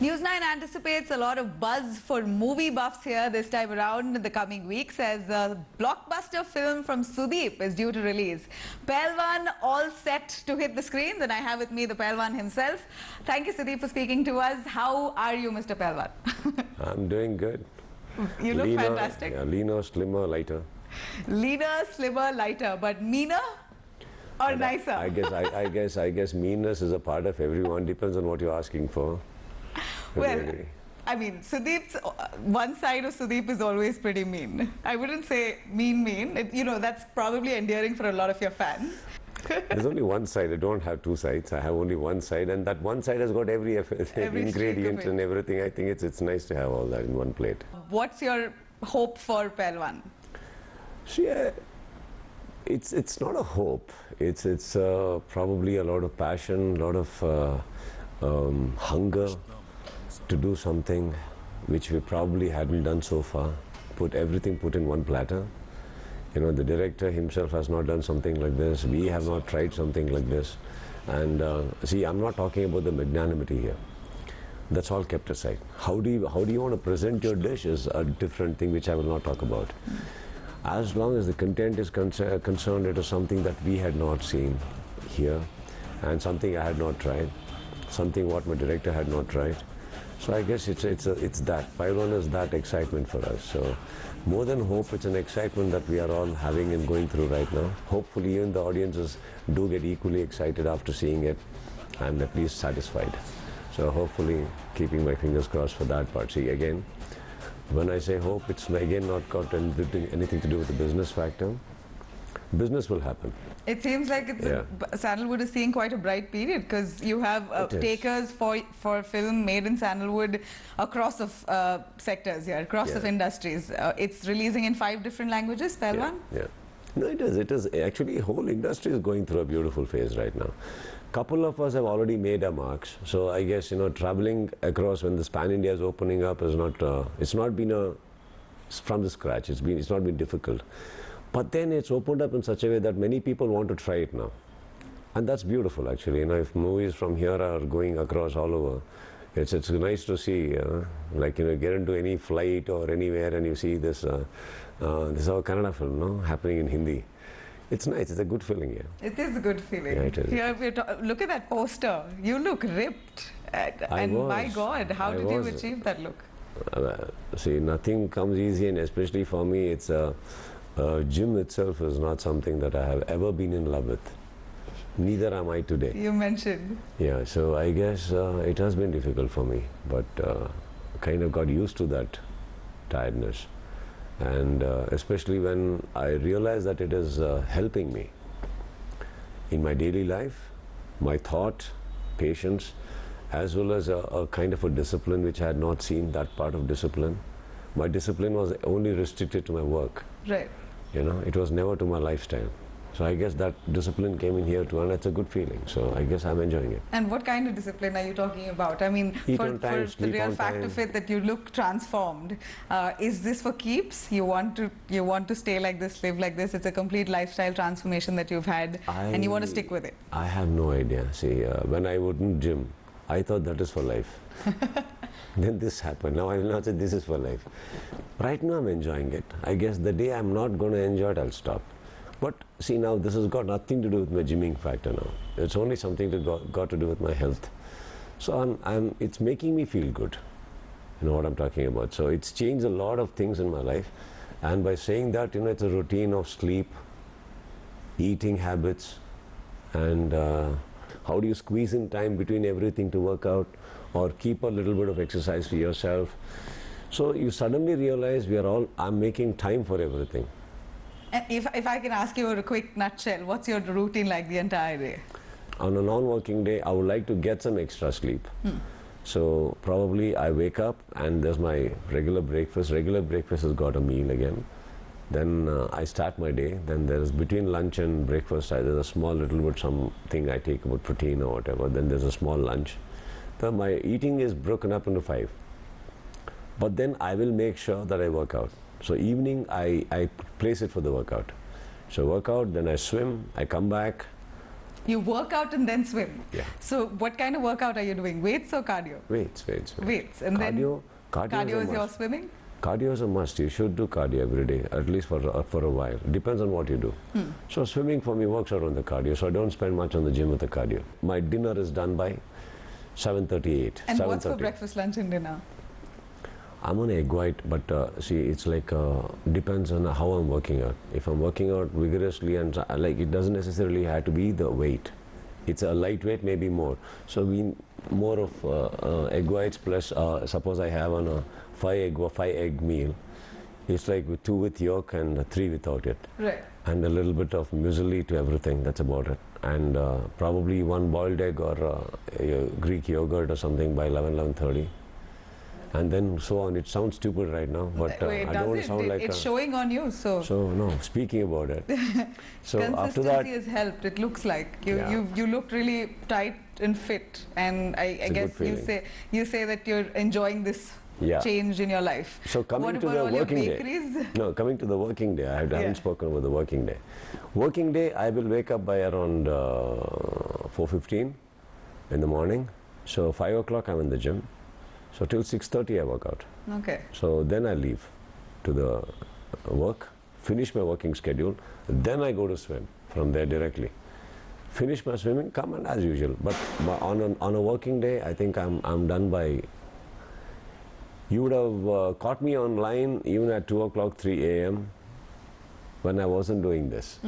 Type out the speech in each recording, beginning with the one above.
News 9 anticipates a lot of buzz for movie buffs here this time around in the coming weeks as a blockbuster film from Sudeep is due to release. Pailwan all set to hit the screens, and I have with me the Pailwan himself. Thank you, Sudeep, for speaking to us. How are you, Mr. Pailwan? I'm doing good. You look fantastic. Yeah, leaner, slimmer, lighter. Leaner, slimmer, lighter, but meaner or nicer? I guess meanness is a part of everyone. Depends on what you're asking for. Well, I mean, Sudeep's one side of Sudeep is always pretty mean. I wouldn't say mean. That's probably endearing for a lot of your fans. There's only one side. I don't have two sides. I have only one side, and that one side has got every ingredient and everything. I think it's nice to have all that in one plate. What's your hope for Pailwan? It's not a hope. It's probably a lot of passion, a lot of hunger to do something which we probably hadn't done so far. Put in one platter. You know, the director himself has not done something like this. We have not tried something like this. And see, I'm not talking about the magnanimity here. That's all kept aside. How do you want to present your dish is a different thing which I will not talk about. As long as the content is concerned, it is something that we had not seen here, and something I had not tried, something what my director had not tried. So I guess it's that. Pailwan is that excitement for us. So more than hope, it's an excitement that we are all having and going through right now. Hopefully even the audiences do get equally excited after seeing it and at least satisfied. So hopefully keeping my fingers crossed for that part. See, again, when I say hope, it's again not got anything to do with the business factor. Business will happen. It seems like Sandalwood is seeing quite a bright period because you have takers for film made in Sandalwood across of sectors here, across of industries. It's releasing in 5 different languages, Pailwan? Yeah. No, it is. It is. Actually, whole industry is going through a beautiful phase right now. Couple of us have already made our marks. So I guess, traveling across when this pan-India is opening up is not, it's not been from the scratch. It's not been difficult. But then it's opened up in such a way that many people want to try it now. And that's beautiful, actually. If movies from here are going across all over, it's nice to see, get into any flight or anywhere and you see this, this is our Kannada film, happening in Hindi. It's nice. It's a good feeling, yeah. It is a good feeling. Yeah, it is. Look at that poster. You look ripped. My God, how did you achieve that look? See, nothing comes easy, and especially for me, it's gym itself is not something that I have ever been in love with. Neither am I today. You mentioned. Yeah, so I guess it has been difficult for me, but kind of got used to that tiredness. And especially when I realize that it is helping me in my daily life, my thought, patience, as well as a kind of a discipline which I had not seen, that part of discipline. My discipline was only restricted to my work. Right. It was never to my lifestyle. So I guess that discipline came in here too, and it's a good feeling. So I guess I'm enjoying it. And what kind of discipline are you talking about? I mean, for the real fact of it that you look transformed, is this for keeps? You want to stay like this, live like this? It's a complete lifestyle transformation that you've had, and you want to stick with it. I have no idea. See, when I wouldn't gym, I thought that is for life. Then this happened. Now I will not say this is for life. Right now I'm enjoying it. I guess the day I'm not going to enjoy it, I'll stop. But see, now this has got nothing to do with my gymming factor now. It's only something got to do with my health. So it's making me feel good. You know what I'm talking about. So it's changed a lot of things in my life. And by saying that, it's a routine of sleep, eating habits, and how do you squeeze in time between everything to work out or keep a little bit of exercise for yourself. So you suddenly realize I'm making time for everything. And if I can ask you a quick nutshell, what's your routine like the entire day? On a non-working day, I would like to get some extra sleep. So probably I wake up and there's my regular breakfast. Regular breakfast has got a meal again. Then I start my day. Then there's between lunch and breakfast, there's a small little bit something I take about protein or whatever. Then there's a small lunch. Then my eating is broken up into 5. But then I will make sure that I work out. So evening I place it for the workout. So workout, then I swim, I come back, You work out and then swim. Yeah. So what kind of workout are you doing? Weights or cardio? Weights. Weights. And Cardio cardio is is a your must. swimming? Cardio is a must. You should do cardio every day, at least for a while. Depends on what you do. So swimming for me works around the cardio, so I don't spend much on the gym with the cardio. My dinner is done by 7:38. And what's for breakfast, lunch and dinner? I'm on egg white, but see, it's like depends on how I'm working out. If I'm working out vigorously and like, it doesn't necessarily have to be the weight. It's a lightweight, maybe more. So we more of egg whites plus suppose I have on a five egg meal. It's like with 2 with yolk and 3 without it. Right. And a little bit of muesli to everything. That's about it. And probably 1 boiled egg or Greek yogurt or something by 11:30. And then so on. It sounds stupid right now, but Wait, I don't want to sound like it's showing on you, so. So no, speaking about it. So after that, consistency has helped. It looks like Yeah. you looked really tight and fit, and I a guess good you say that you're enjoying this Yeah. change in your life. So coming what to about the all your working day. bakeries? No, coming to the working day. I haven't Yeah. spoken about the working day. Working day, I will wake up by around 4:15 in the morning. So 5 o'clock I'm in the gym. So till 6:30 I work out. Okay. So then I leave to the work, finish my working schedule, then I go to swim from there directly. Finish my swimming, come and as usual. But on a working day, I think I'm done by. You would have caught me online even at 2 o'clock, 3 a.m. when I wasn't doing this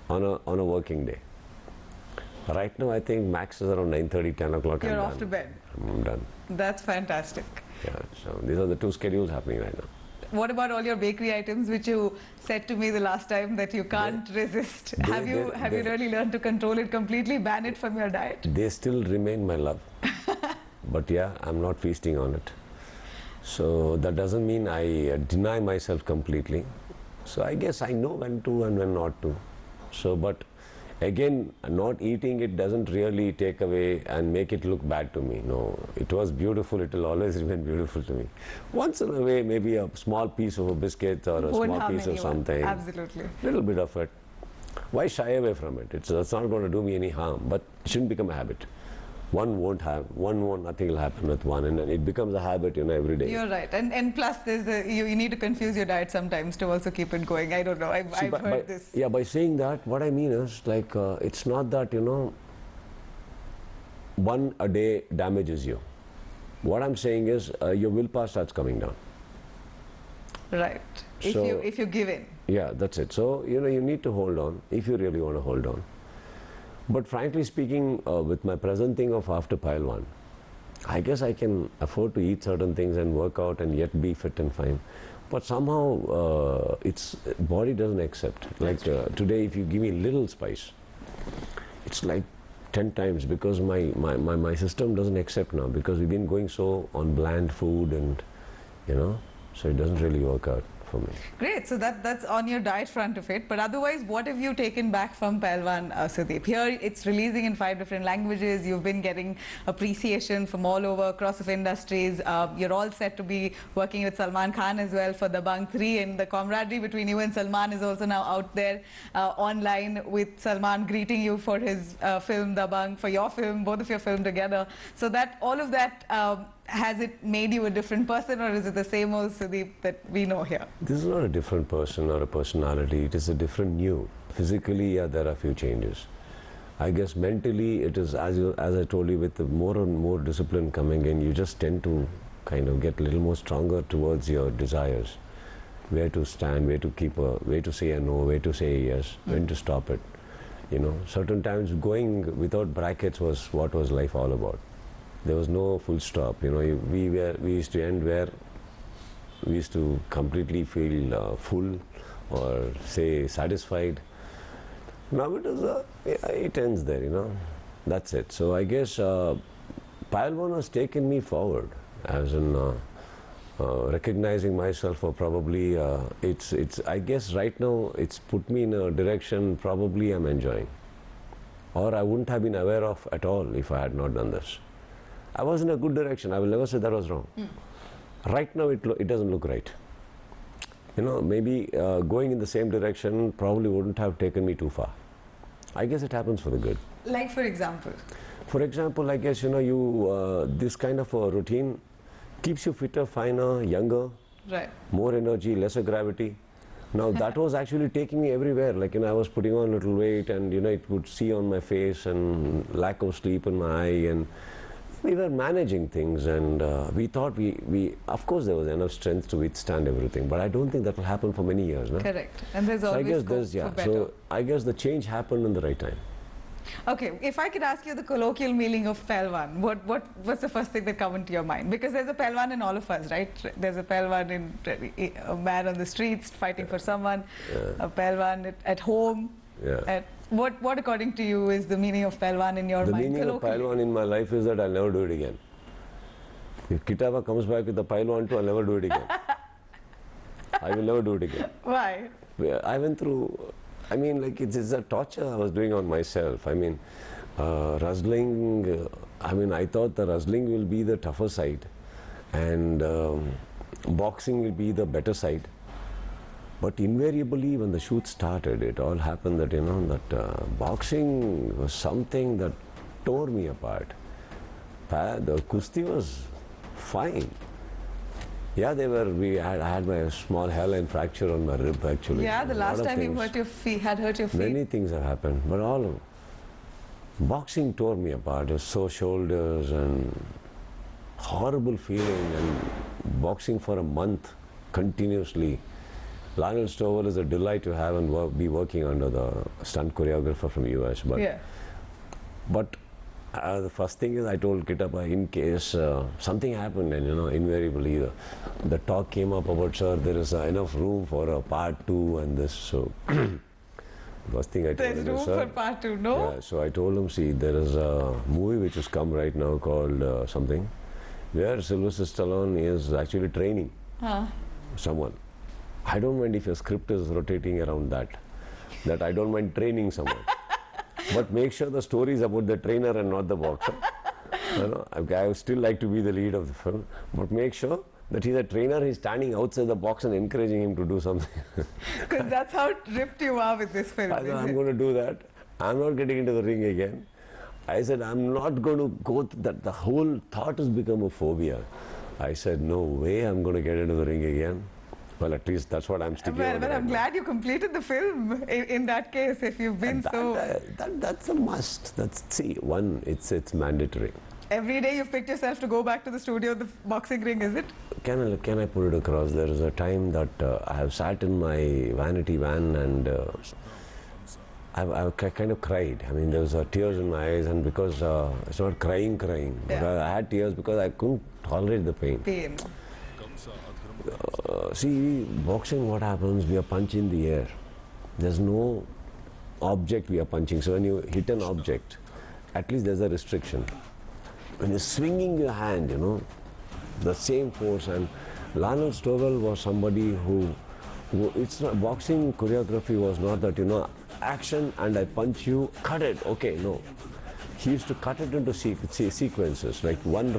on a working day. Right now, I think max is around 9:30, 10 o'clock. You're I'm off done. to bed. I'm done. That's fantastic. Yeah. So these are the 2 schedules happening right now. What about all your bakery items, which you said to me the last time that you can't resist? Have you really learned to control it completely, ban it from your diet? They still remain my love. But yeah, I'm not feasting on it. So that doesn't mean I deny myself completely. So I guess I know when to and when not to. So, but again, not eating it doesn't really take away and make it look bad to me. No, it was beautiful. It will always remain beautiful to me. Once in a way, maybe a small piece of a biscuit or a Won't small harm piece of anyone. something. Absolutely. Little bit of it. Why shy away from it? It's not going to do me any harm, but it shouldn't become a habit. Nothing will happen with one, and then it becomes a habit, every day. You're right, and plus you need to confuse your diet sometimes to also keep it going. I don't know. I've heard this. Yeah, by saying that, what I mean is like it's not that one a day damages you. What I'm saying is your willpower starts coming down. Right. So- If you give in. Yeah, that's it. So you need to hold on if you really want to hold on. But frankly speaking, with my present thing of after Pailwan, I guess I can afford to eat certain things and work out and yet be fit and fine. But somehow its body doesn't accept. Like today, if you give me a little spice, it's like 10 times because my system doesn't accept now because we've been going so on bland food and so it doesn't really work out for me. Great. So that's on your diet front of it. But otherwise, what have you taken back from Pailwan, Sudeep? Here, it's releasing in 5 different languages. You've been getting appreciation from all over across of industries. You're all set to be working with Salman Khan as well for Dabangg 3. And the camaraderie between you and Salman is also now out there online with Salman greeting you for his film Dabangg, for your film, both of your film together. So that all of that, has it made you a different person, or is it the same old Sudeep that we know here? This is not a different person or a personality. It is a different you. Physically, yeah, there are a few changes. I guess mentally, it is as I told you, with the more and more discipline coming in, you just tend to kind of get a little more stronger towards your desires. Where to stand, where to say a no, where to say a yes, when to stop it. Certain times going without brackets was what was life all about. There was no full stop. We used to end where we used to completely feel full or say satisfied. Now it ends there. That's it. So I guess Pailwan has taken me forward, as in recognizing myself, or probably it's. I guess right now it's put me in a direction probably I'm enjoying, or I wouldn't have been aware of at all if I had not done this. I was in a good direction. I will never say that was wrong. Right now, it doesn't look right. Maybe going in the same direction probably wouldn't have taken me too far. I guess it happens for the good. Like, for example? For example, I guess, you know, you this kind of a routine keeps you fitter, finer, younger, Right. more energy, lesser gravity. Now that was actually taking me everywhere. Like, you know, I was putting on a little weight, and you know, it would see on my face, and lack of sleep in my eye, and we were managing things, and we thought we of course there was enough strength to withstand everything, but I don't think that will happen for many years. No? Correct. And there's So I always guess scope there's, for yeah. better. So I guess the change happened in the right time. Okay, if I could ask you the colloquial meaning of Pailwan, what's the first thing that comes into your mind? Because there's a Pailwan in all of us, right? There's a Pailwan in a man on the streets fighting for someone, a Pailwan at home. Yeah. What according to you is the meaning of Pailwan in your The mind? meaning of colloquially? Pailwan in my life is that I'll never do it again. If Kitava comes back with the Pailwan too, I'll never do it again. I will never do it again. Why? I went through, I mean, like, it's a torture I was doing on myself. I mean, wrestling, I mean, I thought the wrestling will be the tougher side, and boxing will be the better side. But invariably, when the shoot started, it all happened that, you know, that boxing was something that tore me apart. The kusti was fine. Yeah, I had my small hairline fracture on my rib, actually. Yeah, the A lot last of time you things. had hurt your feet. Many things have happened, but boxing tore me apart. It was sore shoulders and horrible feeling, and boxing for a month continuously. Lionel Stover is a delight to have and be working under the stunt choreographer from US. But the first thing is I told Kitapa, in case something happened, and you know, invariably the talk came up about, sir, there is enough room for a part 2 and this. So first thing I told There's him room is, sir, for part 2, no? yeah, so I told him, see, there is a movie which has come right now called something, where Sylvester Stallone is actually training someone. I don't mind if your script is rotating around that I don't mind training someone. But make sure the story is about the trainer and not the boxer. You know, I would still like to be the lead of the film, but make sure that he's a trainer, he's standing outside the box and encouraging him to do something. Because that's how ripped you are with this film. I said, I'm going to do that. I'm not getting into the ring again. I said, I'm not going to go to that. The whole thought has become a phobia. I said, no way I'm going to get into the ring again. Well, at least that's what I'm sticking on. But I'm glad you completed the film in that case, if you've been That's a must. It's mandatory. Every day you've picked yourself to go back to the studio, the boxing ring, is it? Can I put it across? There is a time that I have sat in my vanity van and I kind of cried. I mean, there was tears in my eyes, and because it's not crying, but I had tears because I couldn't tolerate the pain. See, boxing, what happens, we are punching the air. There's no object we are punching. So when you hit an object, at least there's a restriction. When you're swinging your hand, you know, the same force. And Lionel Stovall was somebody who it's not, boxing choreography was not that, you know, action and I punch you, cut it, okay, no. He used to cut it into sequences, like one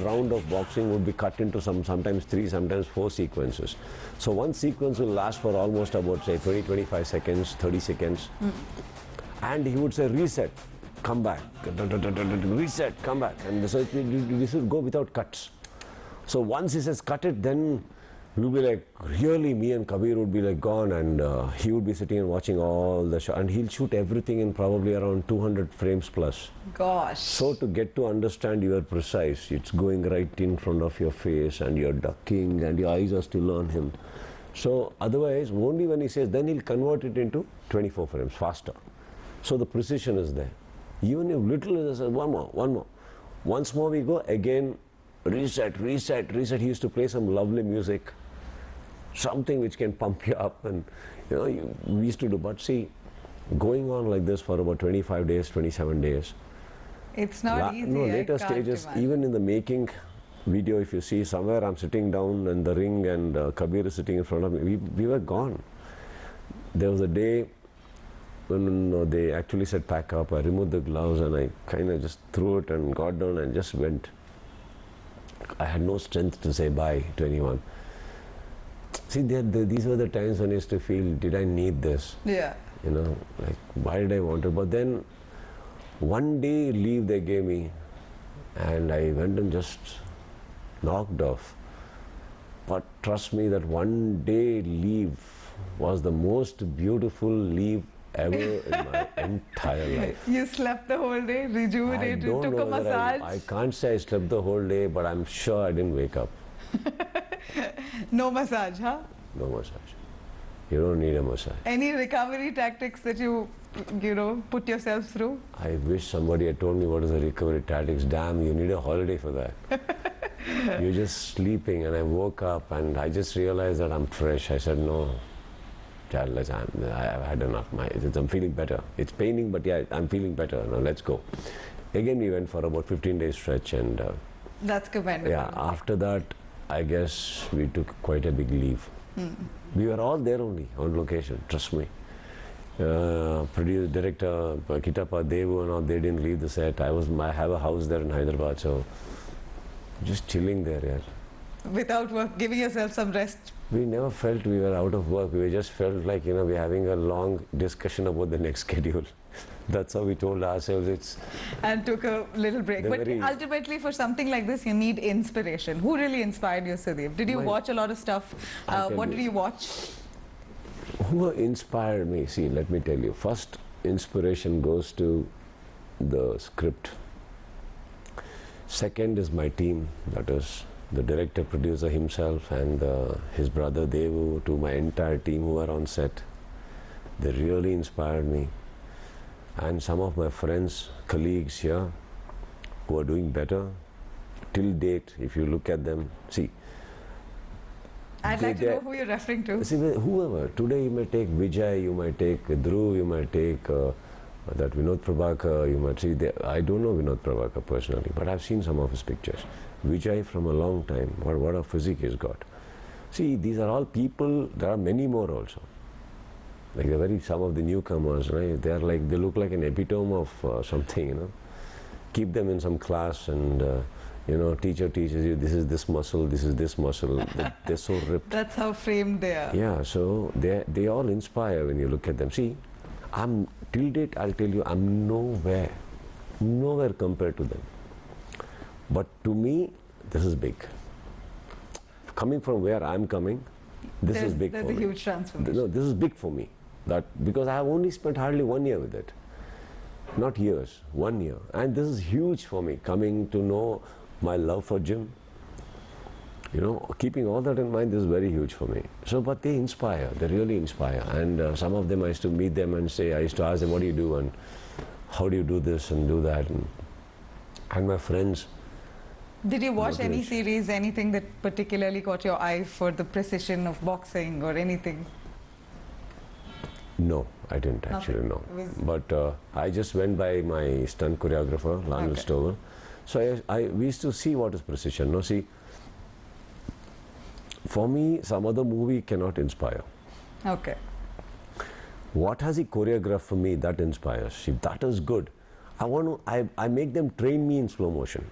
round of boxing would be cut into sometimes 3, sometimes 4 sequences. So one sequence will last for almost about, say, 20, 25 seconds, 30 seconds. And he would say, reset, come back, reset, come back. And so this would go without cuts. So once he says, cut it, then we'll be like, really, me and Kabir would be like gone, and he would be sitting and watching all the show, and he'll shoot everything in probably around 200 frames plus. Gosh. So to get to understand you are precise, it's going right in front of your face and you're ducking and your eyes are still on him. So otherwise, only when he says, then he'll convert it into 24 frames faster. So the precision is there. Even if little is one more. Once more we go, again, reset. He used to play some lovely music, something which can pump you up, and you know, we used to do. But see, going on like this for about 25 days, 27 days. It's not easy. No, later stages, even in the making video, if you see, somewhere I'm sitting down in the ring and Kabir is sitting in front of me, we were gone. There was a day when they actually said pack up. I removed the gloves and I kind of just threw it and got down and just went. I had no strength to say bye to anyone. See, these were the times when I used to feel, did I need this? Yeah. you know, like why did I want it? But then one day leave they gave me, and I went and just knocked off. But trust me, that one day leave was the most beautiful leave ever in my entire life. You slept the whole day, I rejuvenated, don't took know a whether massage. I can't say I slept the whole day, but I'm sure I didn't wake up. No massage, huh? No massage. You don't need a massage. Any recovery tactics that you put yourself through? I wish somebody had told me what is the recovery tactics. Damn, you need a holiday for that. You're just sleeping, and I woke up and I just realized that I'm fresh. I said, no, child, I've had enough. I'm feeling better. It's paining, but yeah, I'm feeling better. Now let's go. Again, we went for about 15 days stretch, and That's commendable. yeah, after that, I guess we took quite a big leave. We were all there only on location, trust me. Producer, director, Kiccha, Devu and all, they didn't leave the set. I have a house there in Hyderabad, so just chilling there, yeah. Without work, giving yourself some rest. We never felt we were out of work. We just felt like, we're having a long discussion about the next schedule. That's how we told ourselves. And took a little break. The But very- ultimately, for something like this, you need inspiration. Who really inspired you, Sudeep? Did you watch a lot of stuff? I'll tell What you. did you watch? Who inspired me? See, let me tell you. First, inspiration goes to the script. Second is my team, that is the director, producer himself, and his brother Devu, to my entire team who are on set. They really inspired me. And some of my friends, colleagues here, who are doing better, till date, if you look at them, see. I'd like to know who you're referring to. See, whoever. Today you might take Vijay, you might take Dhruv, you might take that Vinod Prabhakar, you might see. I don't know Vinod Prabhakar personally, but I've seen some of his pictures. Vijay from a long time, what a physique he's got. See, these are all people, there are many more also. Like some of the newcomers, right? They look like an epitome of something, Keep them in some class and, teacher teaches you, this is this muscle, this is this muscle. They're so ripped. That's how framed they are. Yeah, so they all inspire when you look at them. See, till date, I'll tell you, I'm nowhere compared to them. But to me, this is big. Coming from where I'm coming, this is big for me. There's a huge transformation. No, this is big for me. Because I have only spent hardly 1 year with it. Not years, 1 year. And this is huge for me, coming to know my love for gym. Keeping all that in mind, this is very huge for me. So, but they inspire, they really inspire. And some of them, I used to meet them and I used to ask them, what do you do? And how do you do this and do that? And my friends. Did you watch any series, anything that particularly caught your eye for the precision of boxing or anything? No, I didn't actually, no. But I just went by my stunt choreographer, Lionel Stover. So we used to see what is precision. No, see, for me, some other movie cannot inspire. Okay. What has he choreographed for me, that inspires. If that is good, I make them train me in slow motion.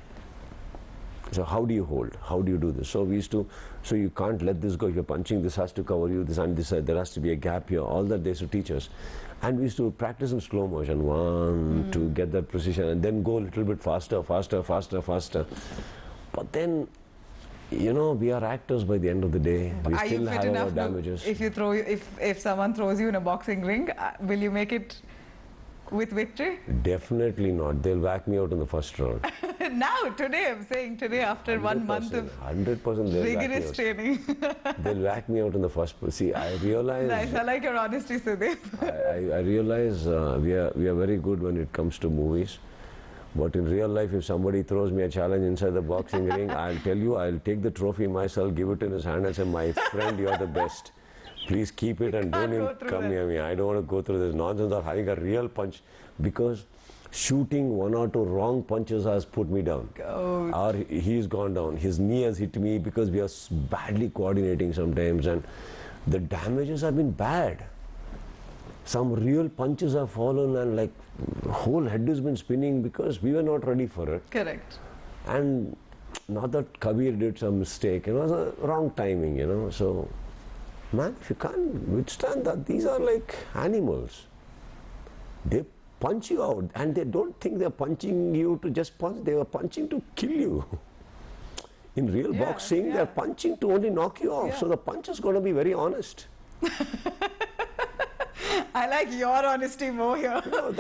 So how do you hold? How do you do this? So you can't let this go. If you're punching, this has to cover you, this and this, there has to be a gap here. All that they used to teach us. And we used to practice in slow motion, to get that precision, and then go a little bit faster. But then, we are actors by the end of the day. We Are still you fit have our enough damages. if someone throws you in a boxing ring, will you make it with victory? Definitely not. They'll whack me out in the first round. Now, today, I'm saying today, after 1 month of 100% rigorous training. They'll whack me out in the first. See, I realize. Nice. I like your honesty, Sudeep. I realize we are very good when it comes to movies. But in real life, if somebody throws me a challenge inside the boxing ring, I'll tell you, I'll take the trophy myself, give it in his hand and say, my friend, you're the best. Please keep it and don't even come near me. I don't want to go through this nonsense of having a real punch, because shooting 1 or 2 wrong punches has put me down. Or he's gone down. His knee has hit me because we are badly coordinating sometimes, and the damages have been bad. Some real punches have fallen and like whole head has been spinning because we were not ready for it. Correct. And not that Kabir did some mistake, it was a wrong timing, So, man, if you can't withstand that, these are like animals. They punch you out, and they don't think they're punching you to just punch, they were punching to kill you. In real boxing, they're punching to only knock you off. So the punch is going to be very honest. I like your honesty more here. Kudos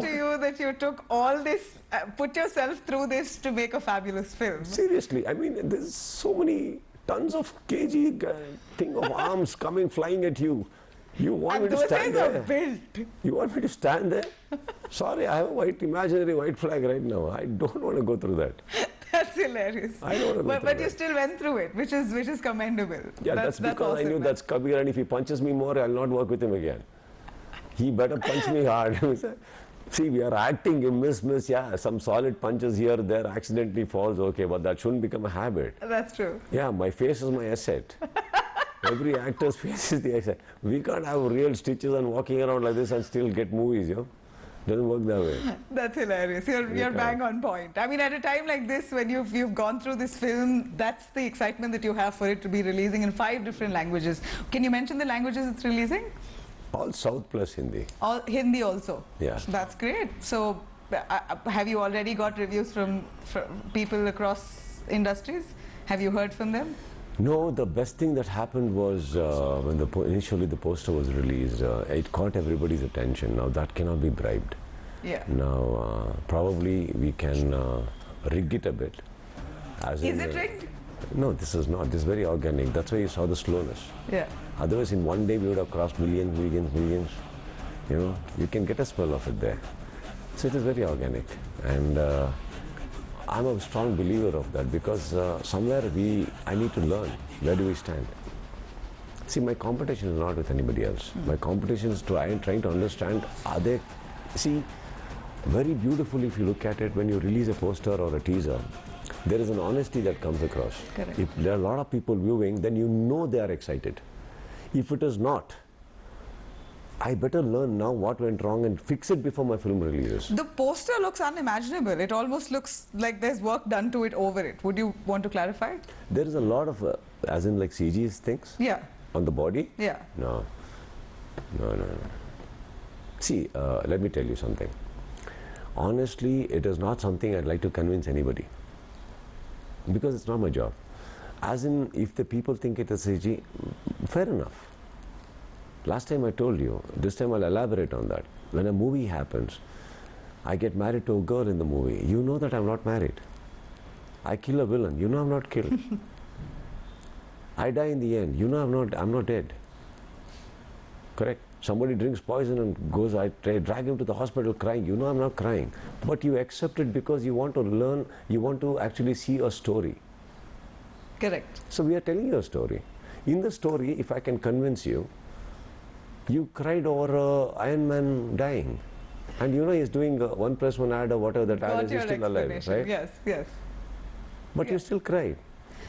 to you that you took all this, put yourself through this to make a fabulous film. Seriously, I mean, there's so many tons of kg thing of arms coming flying at you. You want me to stand there? Built. You want me to stand there? Sorry, I have a imaginary white flag right now. I don't want to go through that. That's hilarious. I don't want to go through but you still went through it, which is commendable. Yeah, that's because awesome, I knew that's Kabir, and if he punches me more, I'll not work with him again. He better punch me hard. See, we are acting, you miss, yeah, some solid punches here, there, accidentally falls, okay, but that shouldn't become a habit. That's true. Yeah, my face is my asset. Every actor's face is the asset. We can't have real stitches and walking around like this and still get movies, you know. Doesn't work that way. That's hilarious. You're bang on point. I mean, at a time like this, when you've gone through this film, that's the excitement that you have for it to be releasing in 5 different languages. Can you mention the languages it's releasing? All South plus Hindi. All Hindi also? Yeah. That's great. So, have you already got reviews from people across industries? Have you heard from them? No, the best thing that happened was when initially the poster was released, it caught everybody's attention. Now that cannot be bribed. Yeah. Now probably we can rig it a bit. Is it rigged? No, this is not. This is very organic. That's why you saw the slowness. Yeah. Otherwise, in one day we would have crossed millions. You know, you can get a smell of it there. So it is very organic, and I'm a strong believer of that, because somewhere I need to learn where do we stand. See, my competition is not with anybody else. My competition is trying to understand, are they, see, very beautifully if you look at it, when you release a poster or a teaser, there is an honesty that comes across. Correct. If there are a lot of people viewing, then you know they are excited. If it is not, I better learn now what went wrong and fix it before my film releases. The poster looks unimaginable. It almost looks like there's work done to it over it. Would you want to clarify? There is a lot of, as in like CG things? Yeah. On the body? Yeah. No. See, let me tell you something. Honestly, it is not something I'd like to convince anybody, because it's not my job. As in, if the people think it is CG, fair enough. Last time I told you, this time I'll elaborate on that. When a movie happens, I get married to a girl in the movie. You know that I'm not married. I kill a villain. You know I'm not killed. I die in the end. You know I'm not dead. Correct? Somebody drinks poison and goes, I drag him to the hospital crying. You know I'm not crying. But you accept it because you want to learn, you want to actually see a story. Correct. So we are telling you a story. In the story, if I can convince you, you cried over Iron Man dying. And you know he's doing 1+1 ad or whatever that ad is, he's still alive, right? Yes, yes. But you still cried.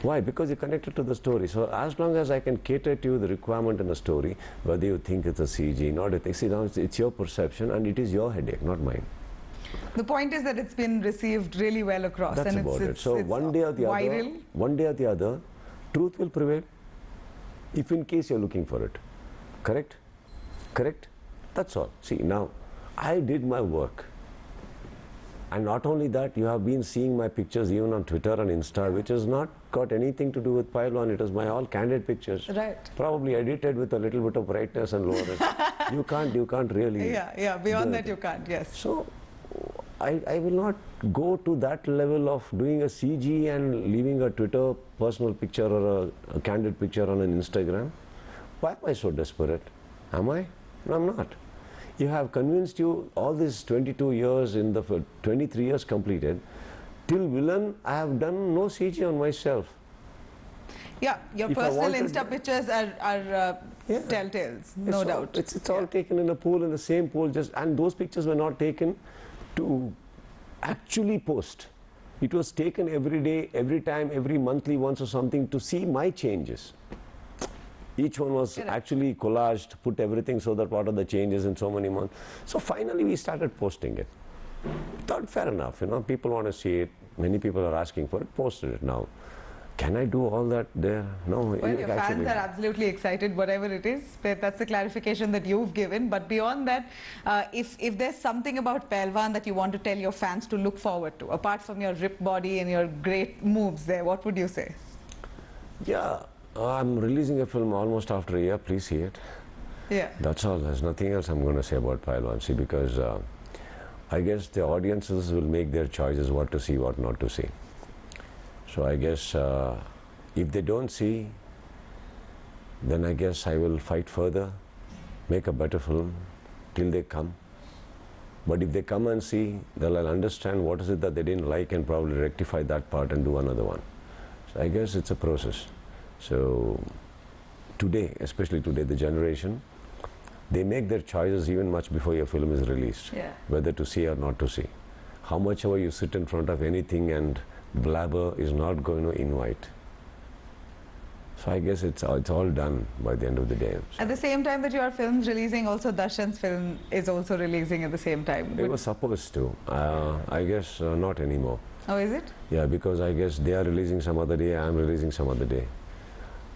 Why? Because you're connected to the story. So as long as I can cater to the requirement in a story, whether you think it's a CG, not a thing, see now it's your perception and it is your headache, not mine. The point is that it's been received really well across. That's and about it. So one day or the other, truth will prevail. If in case you're looking for it. Correct? Correct? That's all. See, now, I did my work. And not only that, you have been seeing my pictures even on Twitter and Insta, which has not got anything to do with Pailwan. It is my all candid pictures. Right. Probably edited with a little bit of brightness and lowness. you can't really. Yeah, beyond that you can't, yes. So, I will not go to that level of doing a CG and leaving a Twitter personal picture or a candid picture on an Instagram. Why am I so desperate? Am I? No, I'm not. You have convinced you all these 22 years, in the 23 years completed, till villain I have done no CG on myself. Yeah, your personal Insta pictures are telltales, no doubt. It's all taken in a pool, in the same pool, and those pictures were not taken to actually post. It was taken every day, every time, every monthly once or something to see my changes. Each one was actually collaged, put everything so that what are the changes in so many months. So finally we started posting it. Thought fair enough, you know, people want to see it. Many people are asking for it, posted it now. Can I do all that there? No. Well, your fans actually, are absolutely excited, whatever it is. That's the clarification that you've given. But beyond that, if there's something about Pailwan that you want to tell your fans to look forward to, apart from your ripped body and your great moves there, what would you say? Yeah, I'm releasing a film almost after a year. Please see it. Yeah. That's all. There's nothing else I'm going to say about Pailwan. See, because I guess the audiences will make their choices what to see, what not to see. So I guess if they don't see, then I guess I will fight further, make a better film till they come. But if they come and see, they'll understand what is it that they didn't like and probably rectify that part and do another one. So I guess it's a process. So today, especially today, the generation, they make their choices even much before your film is released, whether to see or not to see. How much ever you sit in front of anything and blabber is not going to invite. So I guess it's all done by the end of the day. So At the same time that your film's releasing, also Darshan's film is also releasing at the same time. it was supposed to. I guess not anymore. Oh, is it? Yeah, because I guess they are releasing some other day, I am releasing some other day.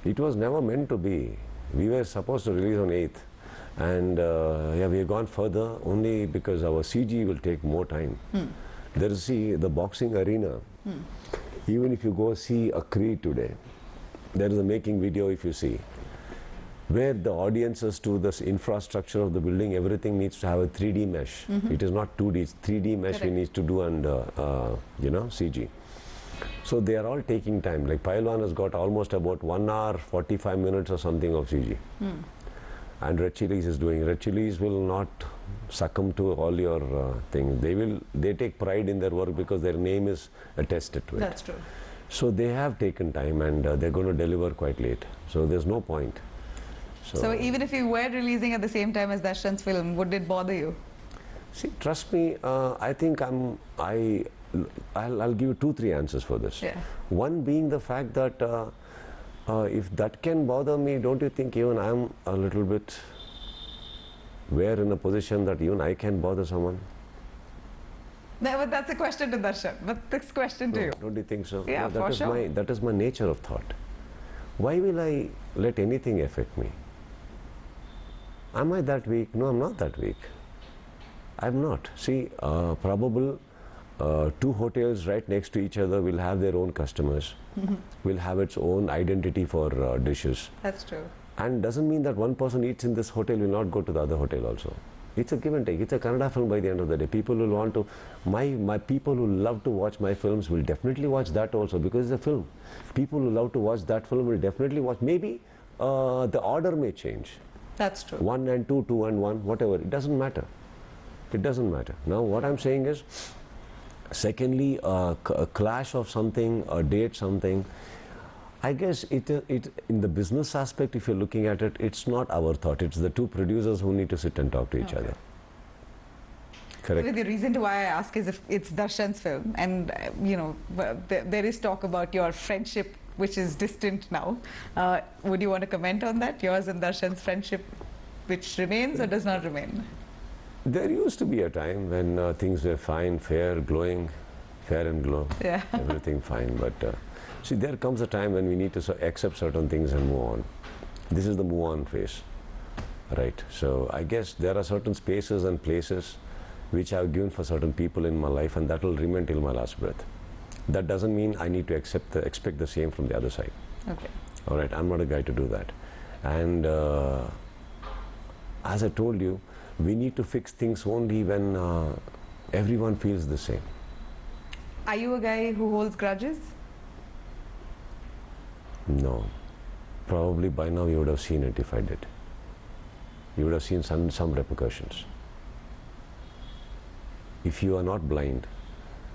It was never meant to be. We were supposed to release on 8th. And yeah, we have gone further only because our CG will take more time. There is, see, the boxing arena. Even if you go see a Creed today, there is a making video if you see, where the audiences to this infrastructure of the building, everything needs to have a 3D mesh. It is not 2D, it's 3D mesh we need to do and, you know, CG. So they are all taking time. Like Pailwan has got almost about 1 hour, 45 minutes or something of CG. And Red Chilies is doing. Red Chilies will not succumb to all your things. They take pride in their work because their name is attested to it. That's true. So they have taken time and they're going to deliver quite late. So there's no point. So even if you were releasing at the same time as Darshan's film, would it bother you? See, trust me, I think I'll give you 2-3 answers for this. Yeah. One being the fact that if that can bother me, don't you think even I'm a little bit in a position that even I can bother someone? No, but that's a question to Darshan. But this question to you. Don't you think so? Yeah, that for is sure. that is my nature of thought. Why will I let anything affect me? Am I that weak? No, I'm not that weak. I'm not. See, probable 2 hotels right next to each other will have their own customers, will have its own identity for dishes. That's true. And doesn't mean that one person eats in this hotel will not go to the other hotel also. It's a give and take. It's a Kannada film by the end of the day. People will want to, my people who love to watch my films will definitely watch that also because it's a film. People who love to watch that film will definitely watch. Maybe the order may change. That's true. 1 and 2, 2 and 1, whatever. It doesn't matter. It doesn't matter. Now what I'm saying is, secondly, a clash of something, a date something. I guess it in the business aspect, if you're looking at it, it's not our thought. It's the 2 producers who need to sit and talk to each other. Correct. The reason to why I ask is if it's Darshan's film, and you know, there is talk about your friendship, which is distant now. Would you want to comment on that? Yours and Darshan's friendship, which remains or does not remain? There used to be a time when things were fine, fair, glowing, fair and glow. Yeah. Everything fine, but see, there comes a time when we need to accept certain things and move on. This is the move on phase, right? So I guess there are certain spaces and places which I've given for certain people in my life, and that will remain till my last breath. That doesn't mean I need to expect the same from the other side. Okay. All right, I'm not a guy to do that. And as I told you, we need to fix things only when everyone feels the same. Are you a guy who holds grudges? No. Probably by now you would have seen it if I did. You would have seen some repercussions. If you are not blind,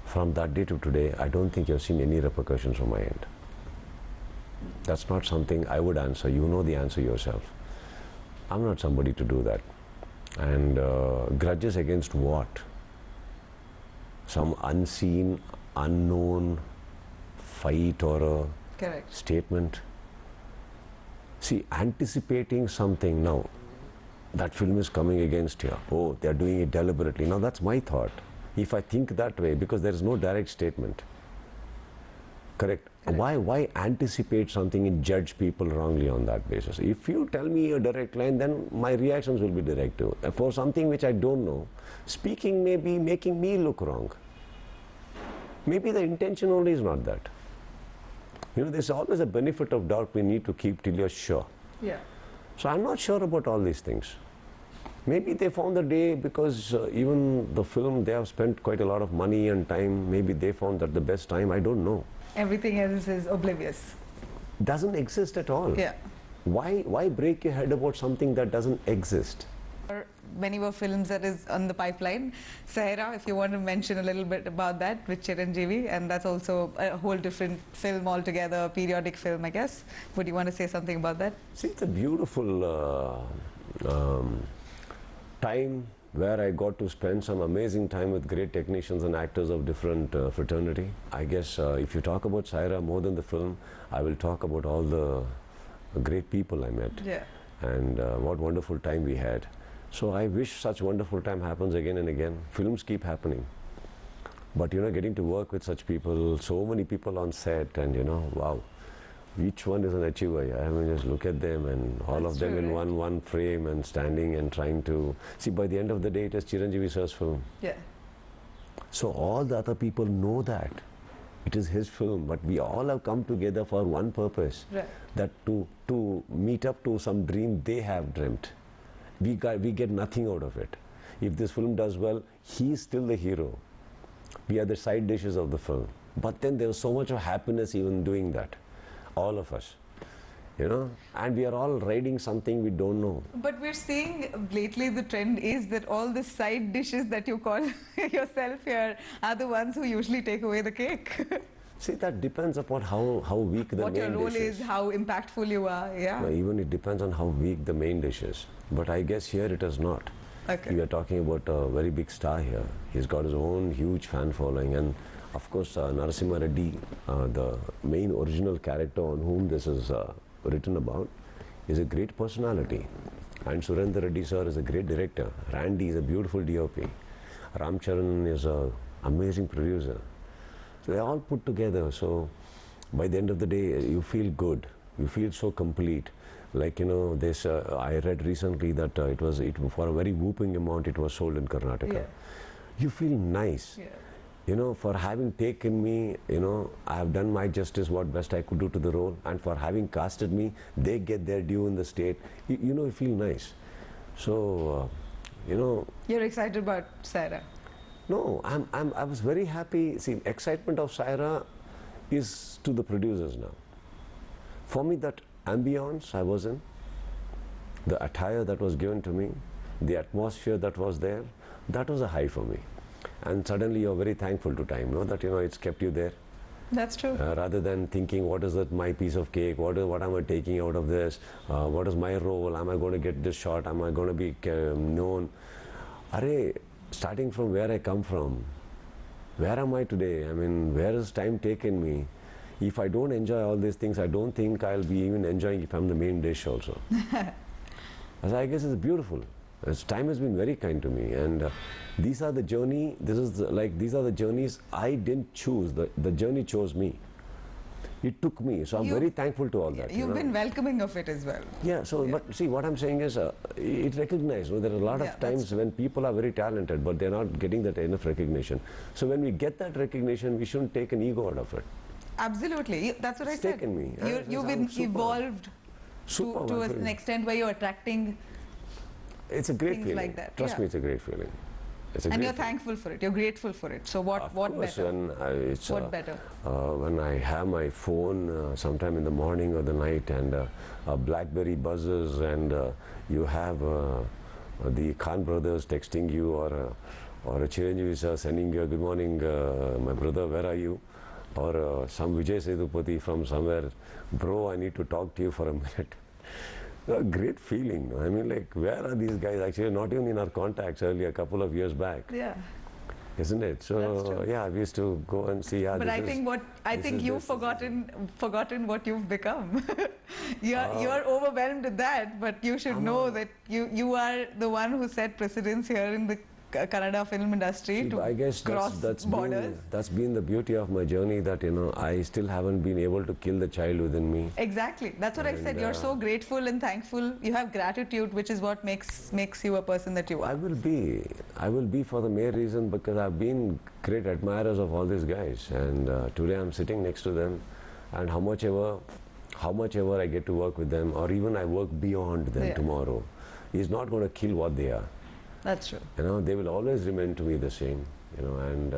from that day to today, I don't think you've seen any repercussions from my end. That's not something I would answer. You know the answer yourself. I'm not somebody to do that. And grudges against what? Some unseen, unknown fight or a Correct. statement. See, anticipating something now, that film is coming against you. Oh, they're doing it deliberately. Now that's my thought. If I think that way, because there is no direct statement. Correct. Why anticipate something and judge people wrongly on that basis? If you tell me a direct line, then my reactions will be direct too. For something which I don't know, speaking may be making me look wrong. Maybe the intention only is not that. You know, there's always a benefit of doubt we need to keep till you're sure. Yeah. So I'm not sure about all these things. Maybe they found the day because even the film, they have spent quite a lot of money and time. Maybe they found that the best time. I don't know. Everything else is oblivious. Doesn't exist at all. Yeah. Why break your head about something that doesn't exist? Many more films that is on the pipeline. Sahara, if you want to mention a little bit about that with Chiranjeevi, and that's also a whole different film altogether, a periodic film, I guess. Would you want to say something about that? See, it's a beautiful time where I got to spend some amazing time with great technicians and actors of different fraternity. I guess if you talk about Sahara more than the film, I will talk about all the great people I met. Yeah. And what wonderful time we had. So I wish such wonderful time happens again and again. Films keep happening. But you know, getting to work with such people, so many people on set, and you know, wow, each one is an achiever. I mean, just look at them, and all That's of them true, in right? one frame and standing and trying to see. By the end of the day, it is Chiranjeevi sir's film. Yeah. So all the other people know that it is his film, but we all have come together for one purpose: Right. that to meet up to some dream they have dreamt. We get nothing out of it. If this film does well, he's still the hero. We are the side dishes of the film. But then there's so much of happiness even doing that. All of us. You know? And we are all riding something we don't know. But we're seeing lately the trend is that all the side dishes that you call yourself here are the ones who usually take away the cake. See, that depends upon how weak the What main your role dish is, how impactful you are, yeah. Well, even it depends on how weak the main dish is. But I guess here it is not. Okay. We are talking about a very big star here. He's got his own huge fan following, and of course Narasimha Reddy, the main original character on whom this is written about, is a great personality. And Surendra Reddy sir is a great director. Randy is a beautiful DOP. Ramcharan is an amazing producer. So they're all put together. So by the end of the day, you feel good. You feel so complete. Like, you know, this, I read recently that it for a very whooping amount it was sold in Karnataka. Yeah. You feel nice. Yeah. You know, for having taken me, you know, I have done my justice, what best I could do to the role, and for having casted me, they get their due in the state. You know, you feel nice. So, you know. You're excited about Sarah? No, I was very happy. See, excitement of Saira is to the producers now. For me, that ambience I was in, the attire that was given to me, the atmosphere that was there, that was a high for me. And suddenly you're very thankful to time, no? That, you know, it's kept you there. That's true. Rather than thinking, what is that my piece of cake, what am I taking out of this, what is my role, am I going to get this shot, am I going to be known? Arey, starting from where I come from, where am I today? I mean, where has time taken me? If I don't enjoy all these things, I don't think I'll be even enjoying if I'm the main dish also. As I guess it's beautiful. As time has been very kind to me, and these are the journey. These are the journeys I didn't choose. The journey chose me. It took me, so I'm very thankful to all that. You've been welcoming of it as well. Yeah. So, but see, what I'm saying is, it recognized. There are a lot of times when people are very talented, but they're not getting that enough recognition. So when we get that recognition, we shouldn't take an ego out of it. Absolutely, that's what I said. Taken me. You've been evolved to an extent where you're attracting. It's a great things feeling. like that, Trust yeah. me, it's a great feeling. It's a And great you're feeling. thankful for it. You're grateful for it. So what course, better? What better? When I have my phone sometime in the morning or the night, and a BlackBerry buzzes, and you have the Khan brothers texting you, or a Chiranjeevi sir sending you a good morning, my brother, where are you? Or some Vijay Sethupathi from somewhere, bro, I need to talk to you for a minute. A great feeling. I mean, like, where are these guys? Actually, not even in our contacts earlier, a couple of years back. Yeah. Isn't it? So yeah, we used to go and see. Yeah, But I think you've forgotten what you've become. You're overwhelmed with that, but you should know that you are the one who set precedence here in the Kannada film industry to I guess cross borders. that's been the beauty of my journey, that I still haven't been able to kill the child within me. Exactly. That's what I said. You're so grateful and thankful. You have gratitude, which is what makes you a person that you are. I will be for the mere reason because I've been great admirers of all these guys, and today I'm sitting next to them, and how much ever I get to work with them, or even I work beyond them tomorrow, is not going to kill what they are. That's true. They will always remain to me the same. And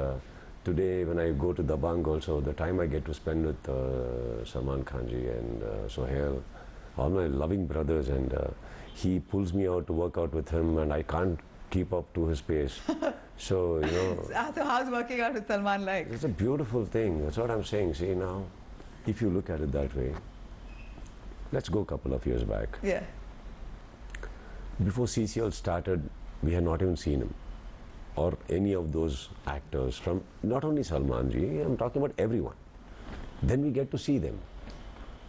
today when I go to Dabangg also, the time I get to spend with Salman Khan ji and Sohail, all my loving brothers, and he pulls me out to work out with him, and I can't keep up to his pace. So So how's working out with Salman like? It's a beautiful thing. That's what I'm saying. See, now, if you look at it that way, let's go a couple of years back. Yeah. Before CCL started, we had not even seen him or any of those actors, from not only Salman ji, I'm talking about everyone. Then we get to see them.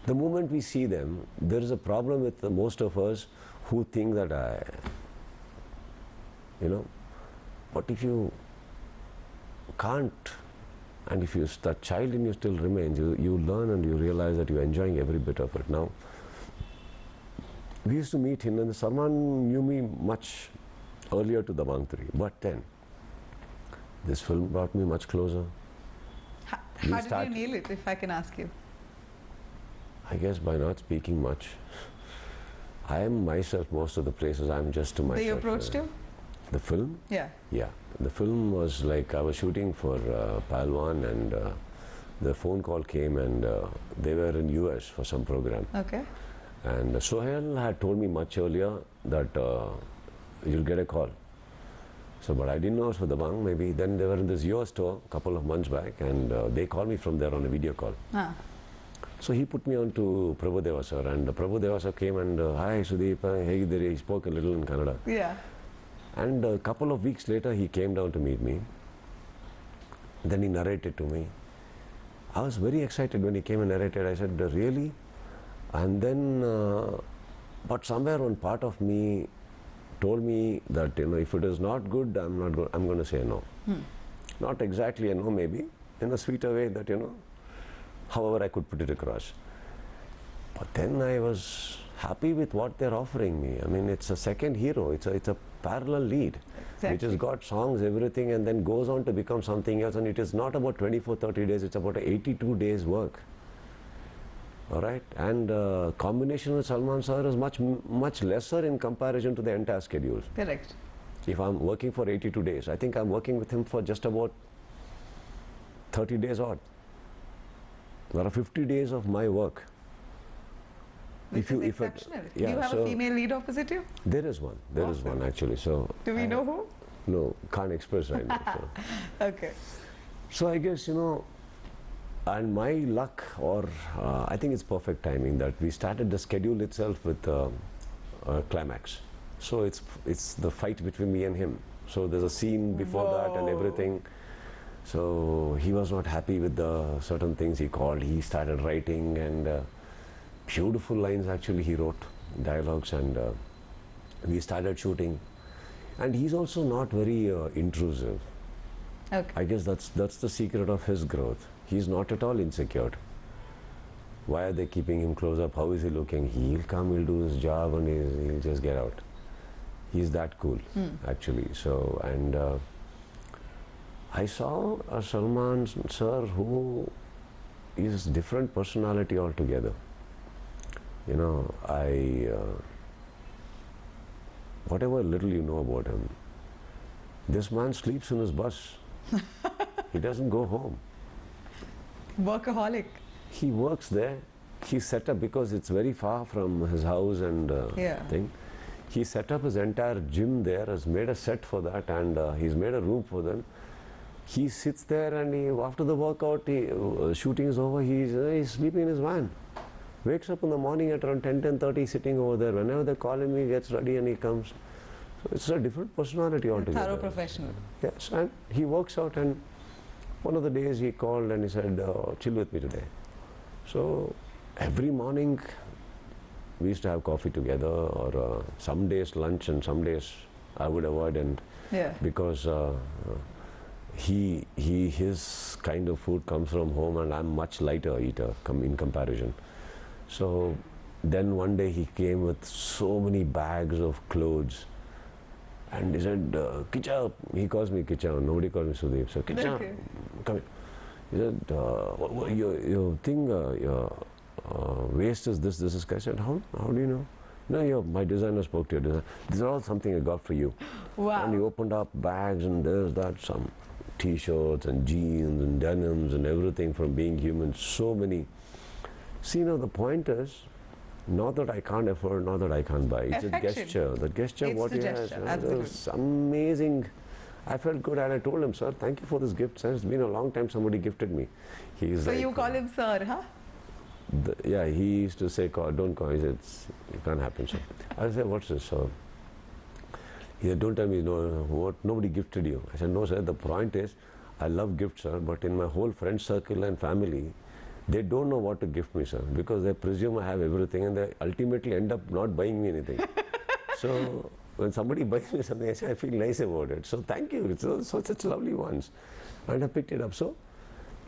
The moment we see them, there is a problem with most of us who think that but if you can't, and if that child in you still remains, you learn and you realize that you're enjoying every bit of it. Now, we used to meet him, and Salman knew me much earlier to Dabangg 3, but then this film brought me much closer. How did you nail it, if I can ask you? I guess by not speaking much. I am myself most of the places. I'm just to myself. They approached you? The film? Yeah. Yeah. The film was like, I was shooting for Pailwan, and the phone call came, and they were in US for some program. Okay. And Sohail had told me much earlier that you'll get a call. So, but I didn't know it was for Dabangg. Maybe then they were in this US store a couple of months back, and they called me from there on a video call. Ah. So he put me on to Prabhu sir, and Prabhu sir came and, hi Sudeep, hey there, he spoke a little in Kannada. Yeah. And a couple of weeks later, he came down to meet me. Then he narrated to me. I was very excited when he came and narrated. I said, really? And then, but somewhere one part of me told me that, if it is not good, I'm going to say no. Not exactly a no, maybe, in a sweeter way that, however I could put it across. But then I was happy with what they're offering me. I mean, it's a second hero. It's a parallel lead, which has got songs, everything, and then goes on to become something else. And it is not about 24, 30 days. It's about 82 days work. All right? And combination with Salman sir is much lesser in comparison to the entire schedule. Correct. If I'm working for 82 days, I think I'm working with him for just about 30 days odd. There are 50 days of my work. Which is exceptional. Do you have a female lead opposite you? There is one. There is one actually. So do we know who? No, can't express right now. So. Okay. So I guess, and my luck, or I think it's perfect timing that we started the schedule itself with climax. So it's the fight between me and him. So there's a scene before that and everything. So he was not happy with the certain things he called. He started writing, and beautiful lines actually he wrote, dialogues, and we started shooting. And he's also not very intrusive. Okay. I guess that's the secret of his growth. He's not at all insecure. Why are they keeping him close up? How is he looking? He'll come, he'll do his job, and he'll just get out. He's that cool, actually. So, and I saw a Salman sir who is different personality altogether. Whatever little you know about him, this man sleeps in his bus. He doesn't go home. Workaholic. He works there. He's set up, because it's very far from his house and thing. He set up his entire gym there, has made a set for that, and he's made a room for them. He sits there, and after the workout, shooting is over, he's sleeping in his van. Wakes up in the morning at around 10:30, sitting over there. Whenever they call him, he gets ready and he comes. So it's a different personality altogether. Thorough professional. Yes, and he works out, and one of the days he called and he said, chill with me today. So every morning we used to have coffee together, or some days lunch, and some days I would avoid, and Yeah. because his kind of food comes from home, and I'm much lighter eater in comparison. So then one day he came with so many bags of clothes, and he said, Kiccha, he calls me Kiccha, nobody calls me Sudeep. So Kiccha, Okay. come here. He said, your thing, your waist is this is. I said, how do you know? No, my designer spoke to your designer. These are all something I got for you. Wow. And he opened up bags, and there's that, some t-shirts and jeans and denims and everything from being human, so many. See, the point is, not that I can't afford, not that I can't buy. It's Affection. a gesture. The gesture, It's what the he gesture, has. absolutely. It's amazing. I felt good, and I told him, sir, thank you for this gift, sir. It's been a long time somebody gifted me. He's So like, you call him sir, huh? yeah, he used to say, don't call. He said, it can't happen, sir. I said, what's this, sir? He said, don't tell me, nobody gifted you. I said, no, sir, the point is, I love gifts, sir, but in my whole friend circle and family, they don't know what to gift me, sir, because they presume I have everything, and they ultimately end up not buying me anything. So when somebody buys me something, I say, I feel nice about it. So thank you. It's such lovely ones. And I picked it up. So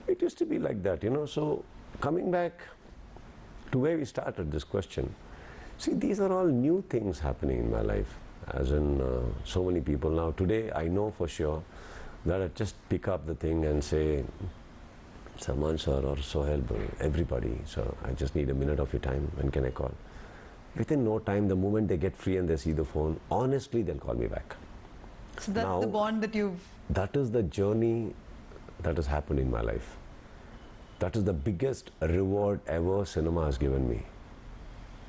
it used to be like that, So coming back to where we started this question, see, these are all new things happening in my life, as in so many people. Now today I know for sure that I just pick up the thing and say, Salman sir or Sohail, everybody, so I just need a minute of your time, when can I call? Within no time, the moment they get free and they see the phone, honestly they'll call me back. So that's Now, the bond that you've... That is the journey that has happened in my life. That is the biggest reward ever cinema has given me.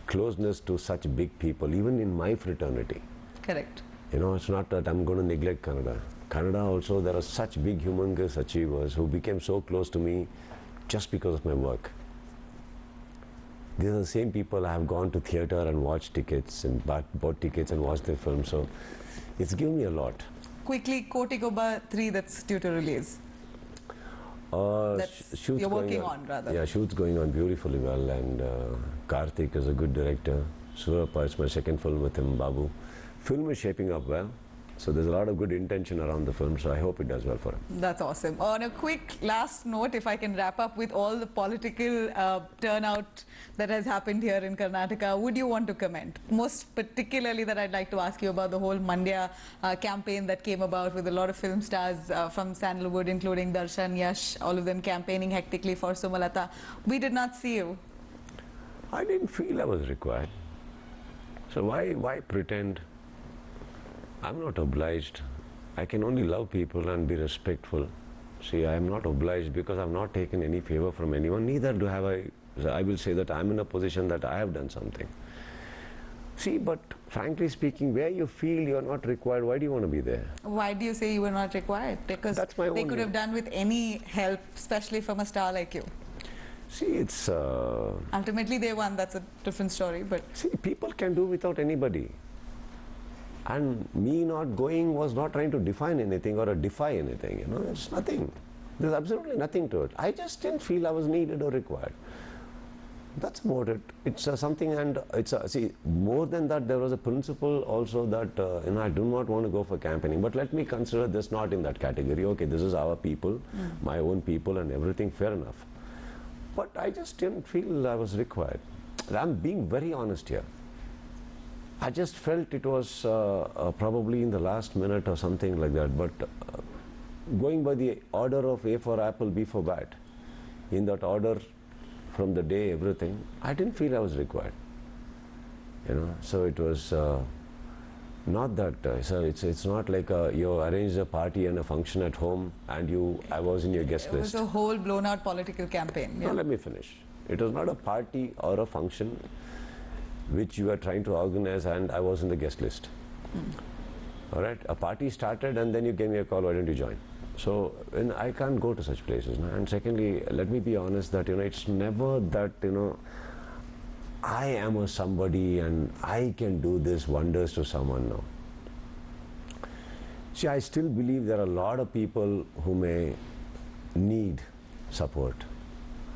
Closeness to such big people, even in my fraternity. Correct. It's not that I'm going to neglect Kannada. Kannada also, there are such big humongous achievers who became so close to me just because of my work. These are the same people I have gone to theatre and watched tickets and bought tickets and watched their films. So it's given me a lot. Quickly, Kotikoba 3 that's due to release. Shoot's You're going working on, rather. Yeah, shoot's going on beautifully well, and Karthik is a good director. Surappa, it's my second film with him, Babu. Film is shaping up well, so there's a lot of good intention around the film, so I hope it does well for him. That's awesome. On a quick last note, if I can wrap up with all the political turnout that has happened here in Karnataka, would you want to comment? Most particularly that I'd like to ask you about the whole Mandya campaign that came about with a lot of film stars from Sandalwood, including Darshan, Yash, all of them campaigning hectically for Sumalata. We did not see you. I didn't feel I was required. So why pretend? I'm not obliged. I can only love people and be respectful. See, I am not obliged because I've not taken any favor from anyone. Neither do have I will say that I'm in a position that I have done something. See, but frankly speaking, where you feel you're not required, why do you want to be there? Why do you say you were not required? Because That's my they own could have done with any help, especially from a star like you. See, it's... Ultimately, they won. That's a different story. But See, people can do without anybody. And me not going was not trying to define anything or defy anything, it's nothing. There's absolutely nothing to it. I just didn't feel I was needed or required. That's about it. It's something, and it's see, more than that, there was a principle also that I do not want to go for campaigning, but let me consider this not in that category. Okay, this is our people, my own people and everything, fair enough. But I just didn't feel I was required. I'm being very honest here. I just felt it was probably in the last minute or something like that, but going by the order of A for apple, B for bat, in that order from the day, everything, I didn't feel I was required. So it was not that, so it's not like you arranged a party and a function at home and I was in your guest it list. was a whole blown out political campaign. No, let me finish. It was not a party or a function which you were trying to organize and I was in the guest list. All right, a party started and then you gave me a call, why don't you join? So I can't go to such places. No? And secondly, let me be honest that it's never that I am a somebody and I can do this wonders to someone. No. See, I still believe there are a lot of people who may need support.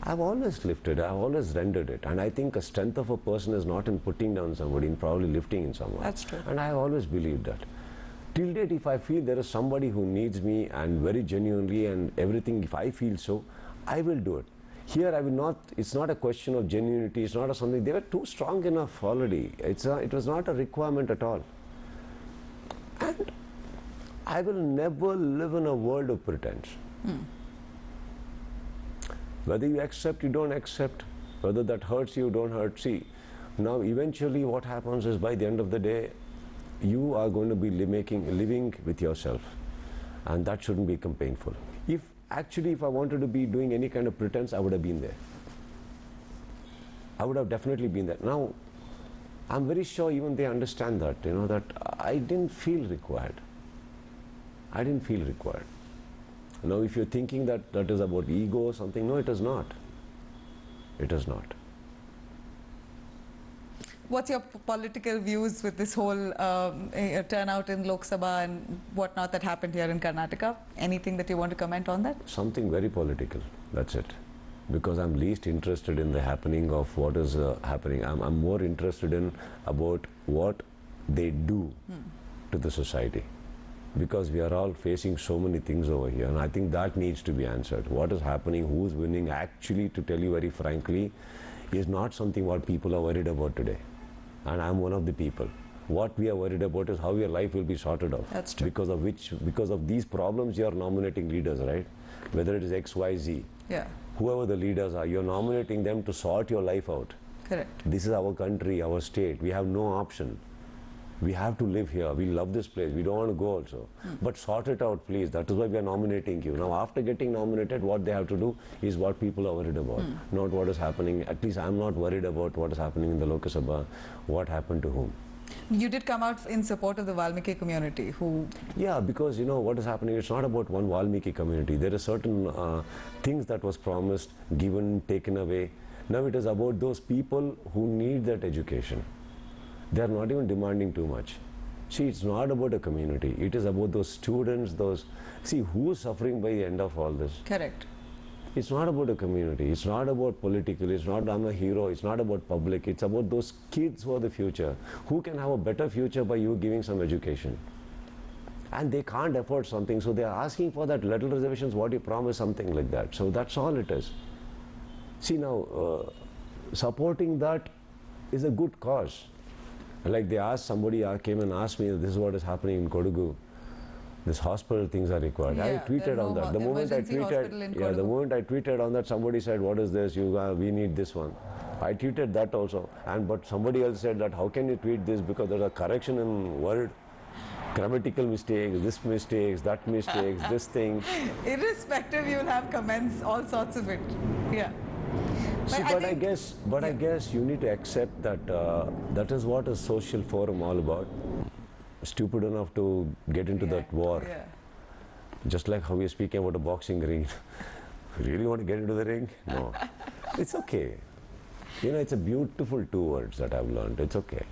I've always lifted, I've always rendered it, and I think a strength of a person is not in putting down somebody, in probably lifting in someone. That's true. And I've always believed that. till date, if I feel there is somebody who needs me and very genuinely and everything, if I feel so, I will do it. Here I will not, it's not a question of genuinity, it's not a something, they were too strong enough already. It was not a requirement at all. And I will never live in a world of pretense. Whether you accept, you don't accept, whether that hurts you, don't hurt. See, now eventually what happens is by the end of the day, you are going to be living with yourself, and that shouldn't become painful. If I wanted to be doing any kind of pretense, I would have been there. I would have definitely been there. Now, I'm very sure even they understand that, you know, that I didn't feel required. I didn't feel required. Now, if you're thinking that that is about ego or something, no, it is not. It is not. What's your political views with this whole turnout in Lok Sabha and whatnot that happened here in Karnataka? Anything that you want to comment on that? Something very political, that's it. Because I'm least interested in the happening of what is happening. I'm more interested in about what they do to the society. Because we are all facing so many things over here, and I think that needs to be answered. What is happening, who's winning, actually, to tell you very frankly, is not something what people are worried about today. And I'm one of the people. What we are worried about is how your life will be sorted out. That's true. Because of these problems, you are nominating leaders, right? Whether it is X, Y, Z. Yeah. Whoever the leaders are, you're nominating them to sort your life out. Correct. This is our country, our state. We have no option. We have to live here. We love this place. We don't want to go also. But sort it out, please. That is why we are nominating you. Now, after getting nominated, what they have to do is what people are worried about, not what is happening. At least I'm not worried about what is happening in the Lok Sabha, what happened to whom. You did come out in support of the Valmiki community who... Yeah, because you know what is happening, it's not about one Valmiki community. There are certain things that was promised, given, taken away. Now it is about those people who need that education. They are not even demanding too much. See, it's not about a community. It is about those students, See, who is suffering by the end of all this? Correct. It's not about a community. It's not about political. It's not I'm a hero. It's not about public. It's about those kids who are the future, who can have a better future by you giving some education. And they can't afford something, so they are asking for that little reservations, what you promise, something like that. So that's all it is. See, now, supporting that is a good cause. Like they asked, somebody came and asked me, this is what is happening in Kodagu. This hospital things are required. Yeah, I tweeted on that. The moment I tweeted on that, somebody said, what is this? We need this one. I tweeted that also. But somebody else said that, how can you tweet this? Because there's a correction in word. Grammatical mistakes, this mistakes, that mistakes, this thing. Irrespective, you'll have comments, all sorts of it. Yeah. See, I guess you need to accept that that is what a social forum all about. Stupid enough to get into that war. Yeah. Just like how we're speaking about a boxing ring. Really want to get into the ring? No. It's okay. You know, it's a beautiful 2 words that I've learned. It's okay.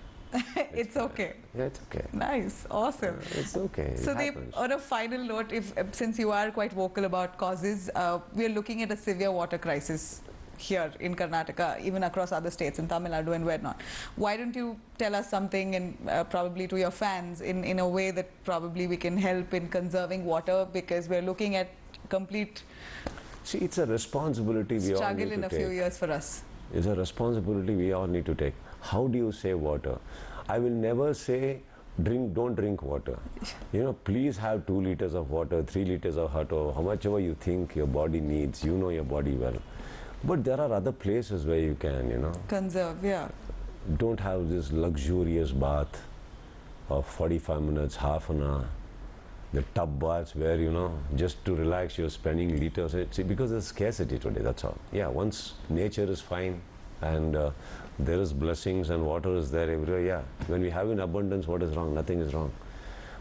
It's okay. Yeah, it's okay. Nice, awesome. It's okay. So, on a final note, since you are quite vocal about causes, we are looking at a severe water crisis here in Karnataka, even across other states, in Tamil Nadu and whatnot. Why don't you tell us something, and probably to your fans, in a way that probably we can help in conserving water, because we're looking at complete... See, it's a responsibility we all need to take. Struggle in a few years for us. It's a responsibility we all need to take. How do you save water? I will never say don't drink water. You know, please have 2 liters of water, 3 liters of water, how much ever you think your body needs. You know your body well. But there are other places where you can, you know. Conserve, yeah. Don't have this luxurious bath of 45 minutes, half an hour. The tub baths where, you know, just to relax you're spending liters. See, because there's scarcity today, that's all. Yeah, once nature is fine and there is blessings and water is there everywhere, yeah. When we have in abundance, what is wrong? Nothing is wrong.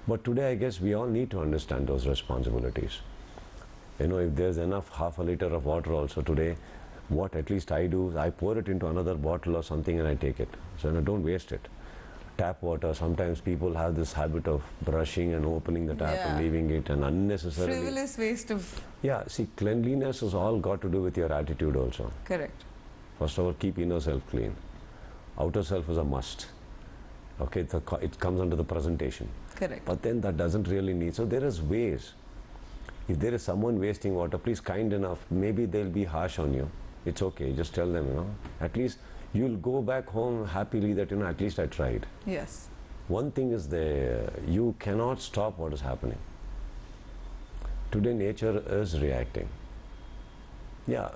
But today I guess we all need to understand those responsibilities. You know, if there's enough half a liter of water also today, what at least I do, I pour it into another bottle or something and I take it. So don't waste it. Tap water, sometimes people have this habit of brushing and opening the tap and leaving it, and unnecessarily. Frivolous waste of... Yeah, see, cleanliness has all got to do with your attitude also. Correct. First of all, keep inner self clean. Outer self is a must. Okay, it comes under the presentation. Correct. But then that doesn't really need. So there is ways. If there is someone wasting water, please kind enough. Maybe they'll be harsh on you. It's okay. Just tell them, At least you'll go back home happily that, at least I tried. Yes. One thing is there, you cannot stop what is happening. Today nature is reacting. Yeah,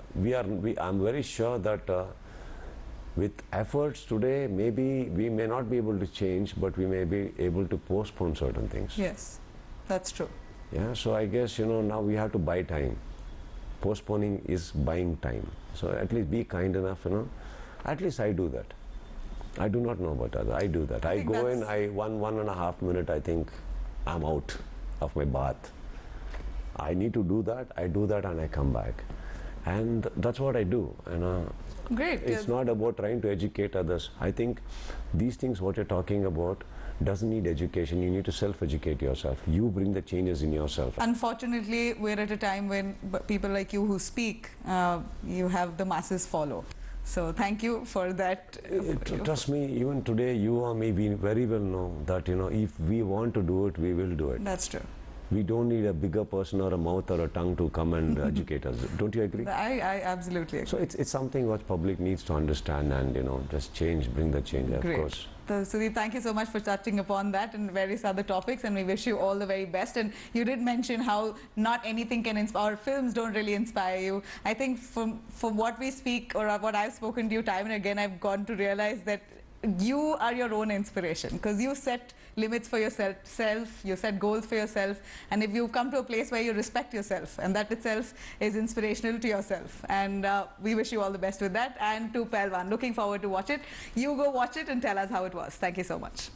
I'm very sure that with efforts today, maybe we may not be able to change, but we may be able to postpone certain things. Yes, that's true. Yeah, so I guess, now we have to buy time. Postponing is buying time. So at least be kind enough, At least I do that. I do not know about others. I do that. I go in, 1.5 minutes, I think I'm out of my bath. I need to do that. I do that and I come back. And that's what I do. Great. It's not about trying to educate others. I think these things what you're talking about doesn't need education. You need to self-educate yourself. You bring the changes in yourself. Unfortunately, we're at a time when people like you who speak, you have the masses follow. So thank you for that. Trust me, even today, you or me, we very well know that, if we want to do it, we will do it. That's true. We don't need a bigger person or a mouth or a tongue to come and educate us. Don't you agree? I absolutely agree. So it's something what public needs to understand and, just change, bring the change, Great. of course. So, Sudeep, thank you so much for touching upon that and various other topics, and we wish you all the very best. And you did mention how not anything can inspire, films don't really inspire you. I think from what we speak or what I've spoken to you time and again, I've gone to realize that you are your own inspiration, because you set limits for yourself, you set goals for yourself, and if you come to a place where you respect yourself, and that itself is inspirational to yourself. And we wish you all the best with that, and to Pailwan, looking forward to watch it. You go watch it and tell us how it was. Thank you so much.